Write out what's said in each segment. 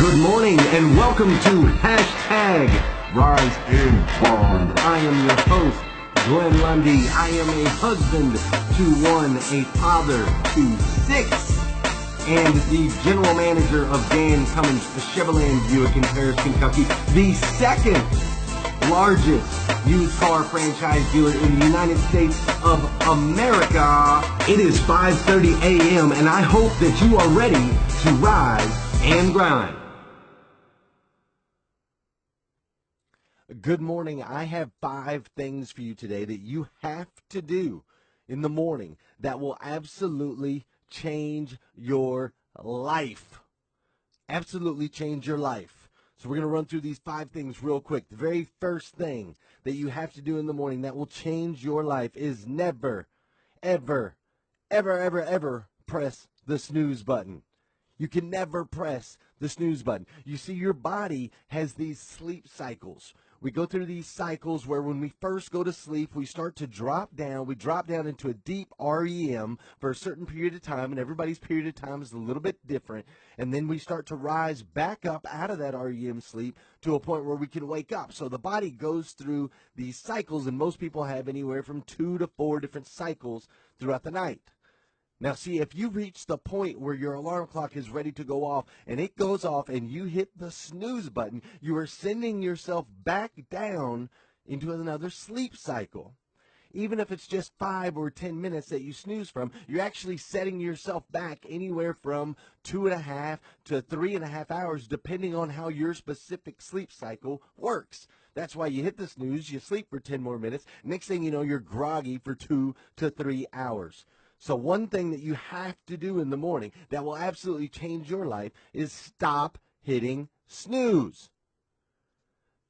Good morning and welcome to Hashtag Rise and Grind. I am your host, Glenn Lundy. I am a husband to one, a father to six, and the general manager of Dan Cummins Chevrolet Buick in Paris, Kentucky, the second largest used car franchise dealer in the United States of America. It is 5:30 a.m. and I hope that you are ready to rise and grind. Good morning. I have 5 things for you today that you have to do in the morning that will absolutely change your life. Absolutely change your life. So we're going to run through these 5 things real quick. The very first thing that you have to do in the morning that will change your life is never, ever, ever, ever, ever press the snooze button. You can never press the snooze button. You see, your body has these sleep cycles. We go through these cycles where when we first go to sleep, we start to drop down. We drop down into a deep REM for a certain period of time, and everybody's period of time is a little bit different. And then we start to rise back up out of that REM sleep to a point where we can wake up. So the body goes through these cycles, and most people have anywhere from 2 to 4 different cycles throughout the night. Now, see, if you reach the point where your alarm clock is ready to go off and it goes off and you hit the snooze button, you are sending yourself back down into another sleep cycle. Even if it's just 5 or 10 minutes that you snooze from, you're actually setting yourself back anywhere from 2.5 to 3.5 hours, depending on how your specific sleep cycle works. That's why you hit the snooze, you sleep for 10 more minutes. Next thing you know, you're groggy for 2 to 3 hours. So one thing that you have to do in the morning that will absolutely change your life is stop hitting snooze.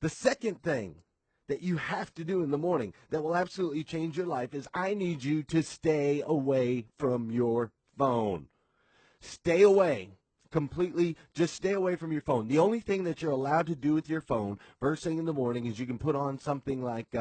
The second thing that you have to do in the morning that will absolutely change your life is I need you to stay away from your phone. Stay away. Completely, just stay away from your phone. The only thing that you're allowed to do with your phone first thing in the morning is you can put on something like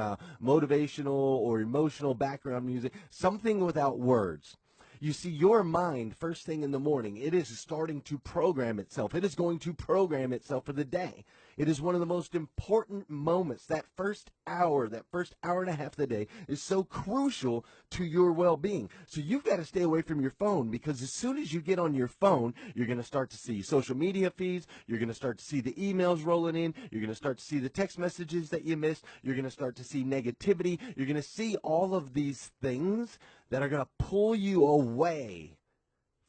motivational or emotional background music, something without words. You see, your mind, first thing in the morning, it is starting to program itself. It is going to program itself for the day. It is one of the most important moments. That first hour and a half of the day is so crucial to your well-being. So you've got to stay away from your phone, because as soon as you get on your phone, you're going to start to see social media feeds. You're going to start to see the emails rolling in. You're going to start to see the text messages that you missed. You're going to start to see negativity. You're going to see all of these things that are going to pull you away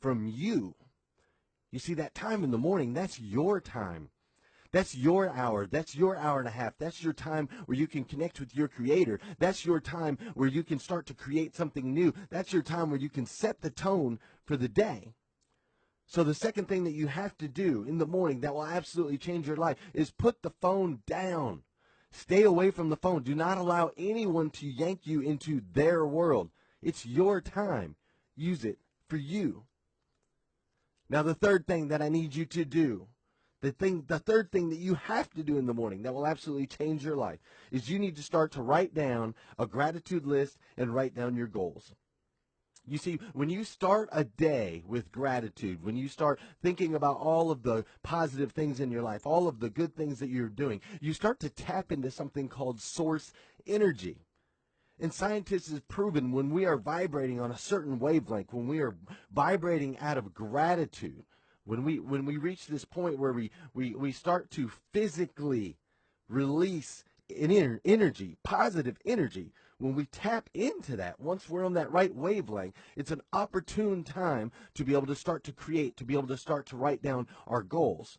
from you. You see, that time in the morning, that's your time. That's your hour. That's your hour and a half. That's your time where you can connect with your creator. That's your time where you can start to create something new. That's your time where you can set the tone for the day. So the second thing that you have to do in the morning that will absolutely change your life is put the phone down. Stay away from the phone. Do not allow anyone to yank you into their world. It's your time. Use it for you. Now, the third thing that I need you to do, the third thing that you have to do in the morning that will absolutely change your life is you need to start to write down a gratitude list and write down your goals. You see, when you start a day with gratitude, when you start thinking about all of the positive things in your life, all of the good things that you're doing, you start to tap into something called source energy. And scientists have proven when we are vibrating on a certain wavelength, when we are vibrating out of gratitude, when we reach this point where we start to physically release energy, positive energy, when we tap into that, once we're on that right wavelength, it's an opportune time to be able to start to create, to be able to start to write down our goals.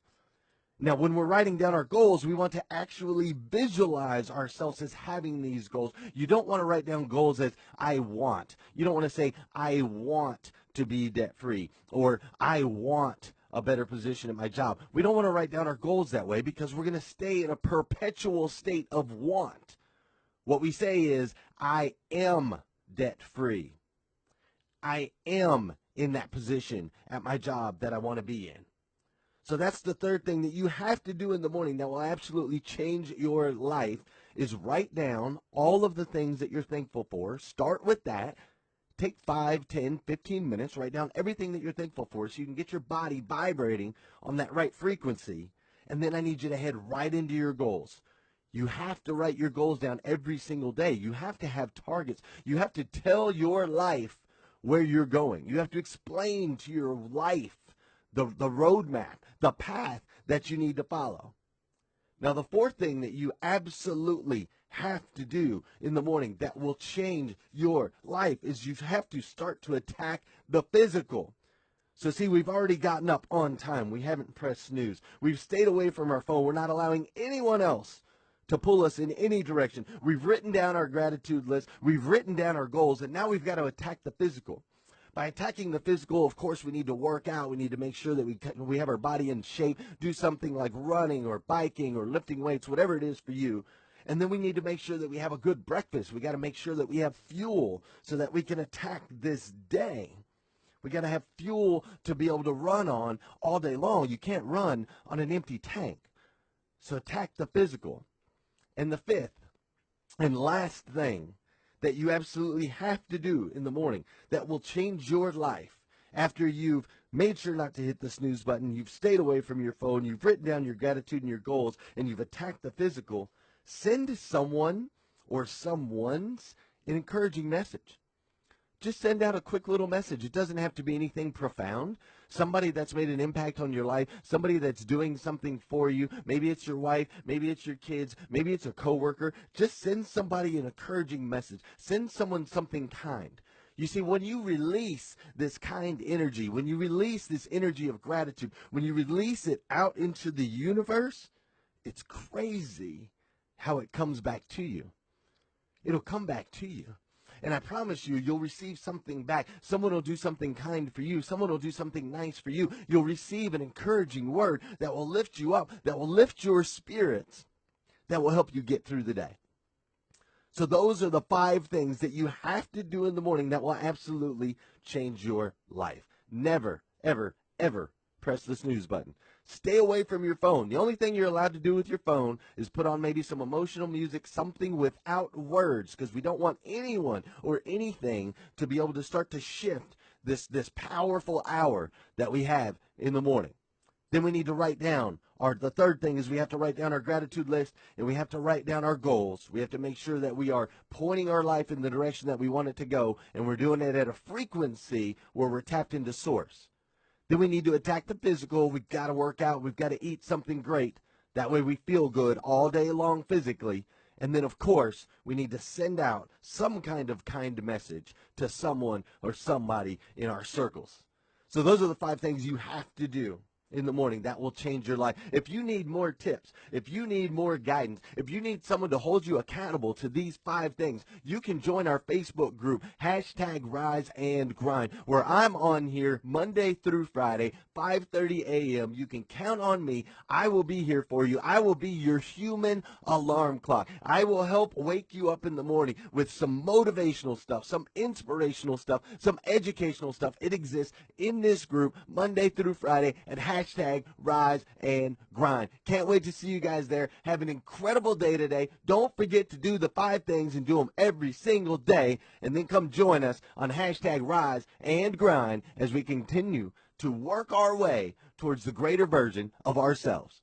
Now, when we're writing down our goals, we want to actually visualize ourselves as having these goals. You don't want to write down goals as I want. You don't want to say, I want to be debt-free, or I want a better position at my job. We don't want to write down our goals that way, because we're going to stay in a perpetual state of want. What we say is, I am debt-free. I am in that position at my job that I want to be in. So that's the third thing that you have to do in the morning that will absolutely change your life, is write down all of the things that you're thankful for. Start with that. Take 5, 10, 15 minutes. Write down everything that you're thankful for so you can get your body vibrating on that right frequency. And then I need you to head right into your goals. You have to write your goals down every single day. You have to have targets. You have to tell your life where you're going. You have to explain to your life the roadmap, the path that you need to follow. Now, the fourth thing that you absolutely have to do in the morning that will change your life is you have to start to attack the physical. So see, we've already gotten up on time. We haven't pressed snooze. We've stayed away from our phone. We're not allowing anyone else to pull us in any direction. We've written down our gratitude list. We've written down our goals, and now we've got to attack the physical. By attacking the physical, of course, we need to work out. We need to make sure that we have our body in shape, do something like running or biking or lifting weights, whatever it is for you. And then we need to make sure that we have a good breakfast. We got to make sure that we have fuel so that we can attack this day. We got to have fuel to be able to run on all day long. You can't run on an empty tank. So attack the physical. And the fifth and last thing that you absolutely have to do in the morning that will change your life after you've made sure not to hit the snooze button, you've stayed away from your phone, you've written down your gratitude and your goals, and you've attacked the physical, send someone or someone's an encouraging message. Just send out a quick little message. It doesn't have to be anything profound. Somebody that's made an impact on your life, somebody that's doing something for you. Maybe it's your wife, maybe it's your kids, maybe it's a coworker. Just send somebody an encouraging message. Send someone something kind. You see, when you release this kind energy, when you release this energy of gratitude, when you release it out into the universe, it's crazy how it comes back to you. It'll come back to you. And I promise you, you'll receive something back. Someone will do something kind for you. Someone will do something nice for you. You'll receive an encouraging word that will lift you up, that will lift your spirits, that will help you get through the day. So those are the 5 things that you have to do in the morning that will absolutely change your life. Never, ever, ever press the snooze button. Stay away from your phone. The only thing you're allowed to do with your phone is put on maybe some emotional music, something without words, because we don't want anyone or anything to be able to start to shift this powerful hour that we have in the morning. Then we need to write down the third thing is we have to write down our gratitude list, and we have to write down our goals. We have to make sure that we are pointing our life in the direction that we want it to go, and we're doing it at a frequency where we're tapped into source. Then we need to attack the physical. We've got to work out. We've got to eat something great. That way we feel good all day long physically. And then, of course, we need to send out some kind of kind message to someone or somebody in our circles. So those are the 5 things you have to do in the morning that will change your life. If you need more tips, if you need more guidance, if you need someone to hold you accountable to these 5 things, you can join our Facebook group, #RiseAndGrind, where I'm on here Monday through Friday, 5:30 a.m. You can count on me. I will be here for you. I will be your human alarm clock. I will help wake you up in the morning with some motivational stuff, some inspirational stuff, some educational stuff. It exists in this group Monday through Friday at #RiseAndGrind. Can't wait to see you guys there. Have an incredible day today. Don't forget to do the 5 things and do them every single day. And then come join us on #RiseAndGrind as we continue to work our way towards the greater version of ourselves.